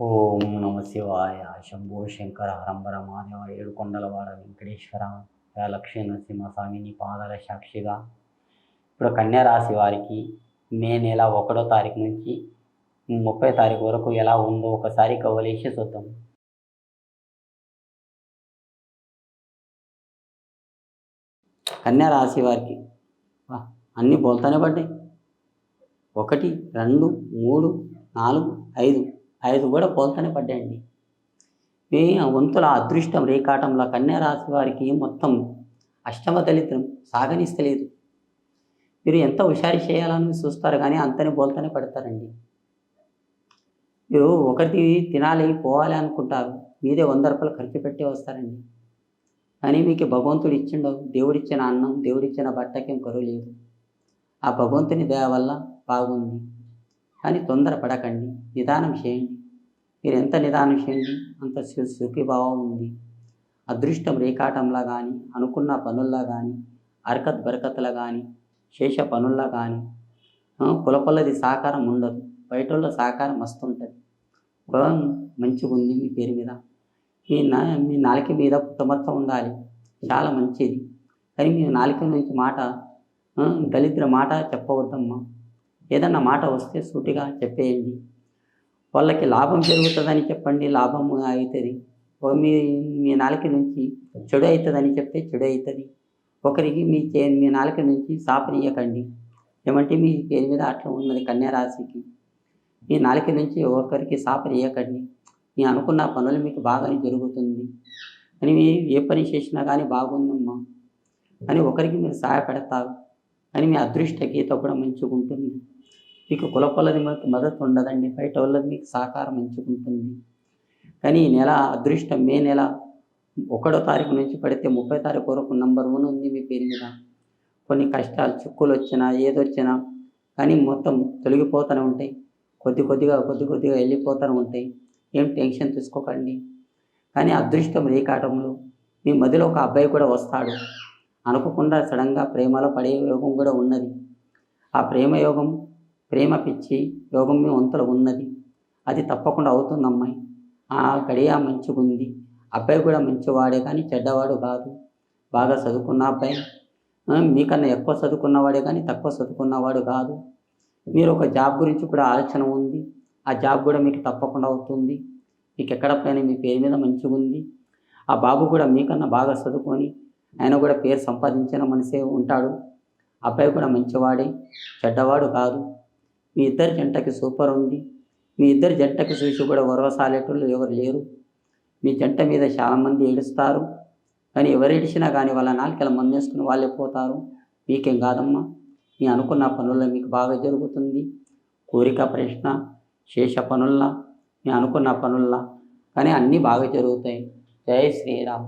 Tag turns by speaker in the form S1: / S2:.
S1: ఓం నమ శివాయ. శంభో శంకర హరంబర మహాదేవ. ఏడుకొండలవాడ వెంకటేశ్వర. లక్ష్మీ నరసింహస్వామి నీ పాదాల సాక్షిగా ఇప్పుడు కన్యా రాశి వారికి మే నెల 1వ తారీఖు నుంచి 30వ తారీఖు వరకు ఎలా ఉందో ఒకసారి కవలేసి చూద్దాం. కన్యా రాశి వారికి అన్నీ బోల్తానే పడ్డాయి. 1, 2, 3, 4, 5 5 కూడా పోల్తానే పడ్డాయండి. మీ వంతుల అదృష్టం రేకాటంలో కన్యా రాశి వారికి మొత్తం అష్టమ దళిద్రం సాగనిస్తలేదు. మీరు ఎంత హుషారు చేయాలని చూస్తారు కానీ అంతనే బోల్తానే పడతారండి. మీరు ఒకటి తినాలి పోవాలి అనుకుంటారు, మీదే 100 రూపాయలు ఖర్చు పెట్టి వస్తారండి. కానీ మీకు భగవంతుడు ఇచ్చిండు, దేవుడిచ్చిన అన్నం దేవుడిచ్చిన బట్టకేం కరువు లేదు. ఆ భగవంతుని దయ వల్ల బాగుంది. కానీ తొందర పడకండి, నిదానం చేయండి. మీరు ఎంత నిదానం చేయండి అంత సుఖీభావం ఉంది. అదృష్టం రేకాటంలా కానీ, అనుకున్న పనుల్లా కానీ, అరకత్ బరకత్లా కానీ, శేష పనుల్లా కానీ కులపొల్లది సహకారం ఉండదు. బయటలో సహకారం మస్తు ఉంటుంది. గృహం మంచిగా ఉంది మీ పేరు మీద. మీ నాలుక మీద పుట్టమత్త ఉండాలి, చాలా మంచిది. కానీ మీ నాలుక నుంచి మాట దళిద్ర మాట చెప్పవద్దమ్మా. ఏదన్నా మాట వస్తే సూటిగా చెప్పేయండి. వాళ్ళకి లాభం జరుగుతుందని చెప్పండి, లాభం అవుతుంది. మీ నాలుక నుంచి చెడు అవుతుందని చెప్తే చెడు అవుతుంది. ఒకరికి మీ నాలుక నుంచి శాపనీయకండి. ఏమంటే మీ పేరు మీద అట్లా ఉన్నది కన్యా రాశికి. మీ నాలుక నుంచి ఒకరికి శాపనీయకండి. మీ అనుకున్న పనులు మీకు బాగానే జరుగుతుంది. అని ఏ పని చేసినా కానీ బాగుందమ్మా అని ఒకరికి మీరు సహాయపడతారు. అని మీ అదృష్ట గీత కూడా మంచిగా ఉంటుంది. మీకు కులపొల్లది మీకు మద్దతు ఉండదండి, బయట వాళ్ళది మీకు సహకారం మంచిగా ఉంటుంది. కానీ ఈ నెల అదృష్టం మే నెల 1వ తారీఖు నుంచి పడితే 30వ తారీఖు వరకు నంబర్ 1 ఉంది మీ పేరు మీద. కొన్ని కష్టాలు చిక్కులు వచ్చినా ఏదొచ్చినా కానీ మొత్తం తొలగిపోతూనే ఉంటాయి. కొద్ది కొద్దిగా వెళ్ళిపోతూనే ఉంటాయి. ఏం టెన్షన్ తీసుకోకండి. కానీ అదృష్టం రేకాటంలో మీ మధ్యలో ఒక అబ్బాయి కూడా వస్తాడు. అనుకోకుండా సడన్గా ప్రేమలో పడే యోగం కూడా ఉన్నది. ఆ ప్రేమ పిచ్చి యోగం మీ వంతులో ఉన్నది. అది తప్పకుండా అవుతుంది అమ్మాయి. ఆ గడియ మంచిగా ఉంది. అబ్బాయి కూడా మంచివాడే కానీ చెడ్డవాడు కాదు. బాగా చదువుకున్న అబ్బాయి, మీకన్నా ఎక్కువ చదువుకున్నవాడే కానీ తక్కువ చదువుకున్నవాడు కాదు. మీరు ఒక జాబ్ గురించి కూడా ఆలోచన ఉంది. ఆ జాబ్ కూడా మీకు తప్పకుండా అవుతుంది. మీకు ఎక్కడ పైన మీ పేరు మీద మంచిగా ఉంది. ఆ బాబు కూడా మీకన్నా బాగా చదువుకొని ఆయన కూడా పేరు సంపాదించిన మనిషే ఉంటాడు. అబ్బాయి కూడా మంచివాడే, చెడ్డవాడు కాదు. మీ ఇద్దరి జంటకి సూపర్ ఉంది. మీ ఇద్దరి జంటకి చూసి కూడా వరవసాలేటోళ్ళు ఎవరు లేరు. మీ జంట మీద చాలామంది ఏడుస్తారు. కానీ ఎవరు ఏడిచినా కానీ వాళ్ళ నాలుకల మందేసుకుని వాళ్ళే పోతారు. మీకేం కాదమ్మా. మీ అనుకున్న పనుల్లో మీకు బాగా జరుగుతుంది. కోరిక ప్రశ్న శేష పనుల్లా మీ అనుకున్న పనుల్లా కానీ అన్నీ బాగా జరుగుతాయి. జై శ్రీరామ్.